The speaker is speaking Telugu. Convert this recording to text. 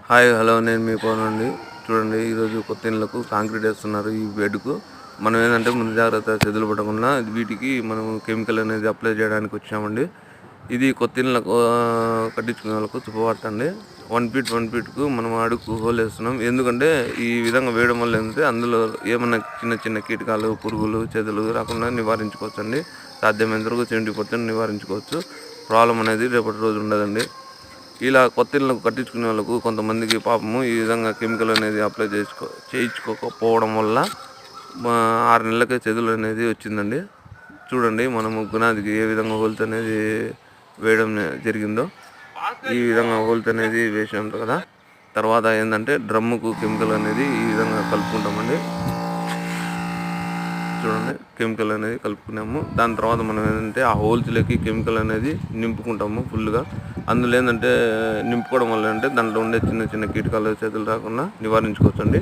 హాయ్ హలో నేను మీ పవన్ అండి. చూడండి, ఈరోజు కొత్త ఇళ్ళకు కాంక్రీట్ వేస్తున్నారు. ఈ బెడ్కు మనం ఏంటంటే ముందు జాగ్రత్త చెదులు పడకుండా వీటికి మనం కెమికల్ అనేది అప్లై చేయడానికి వచ్చామండి. ఇది కొత్త ఇళ్ళకు కట్టించుకునే వాళ్ళకు శుభవార్త. 1 ఫీట్కు మనం అడుగు హోల్ వేస్తున్నాం. ఎందుకంటే ఈ విధంగా వేయడం వల్ల ఏంటంటే అందులో ఏమన్నా చిన్న చిన్న కీటకాలు, పురుగులు, చెదలు రాకుండా నివారించుకోవచ్చు అండి. సాధ్యమైనంత వరకు 70% నివారించుకోవచ్చు. ప్రాబ్లం అనేది రేపటి రోజు ఉండదండి. ఇలా కొత్త ఇళ్ళకు కట్టించుకునే వాళ్ళకు కొంతమందికి పాపము ఈ విధంగా కెమికల్ అనేది అప్లై చేయించుకోకపోవడం వల్ల 6 నెలలకే చెదులు అనేది వచ్చిందండి. చూడండి, మనము గునాదికి ఏ విధంగా హోల్స్ అనేది వేయడం జరిగిందో, ఈ విధంగా హోల్స్ అనేది వేసాం కదా. తర్వాత ఏంటంటే డ్రమ్ముకు కెమికల్ అనేది ఈ విధంగా కలుపుకుంటామండి. చూడండి, కెమికల్ అనేది కలుపుకున్నాము. దాని తర్వాత మనం ఏంటంటే ఆ హోల్స్లోకి కెమికల్ అనేది నింపుకుంటాము ఫుల్గా. అందులో ఏంటంటే నింపుకోవడం వల్ల అంటే దాంట్లో ఉండే చిన్న చిన్న కీటకాలు చేతులు రాకుండా నివారించుకోవచ్చండి.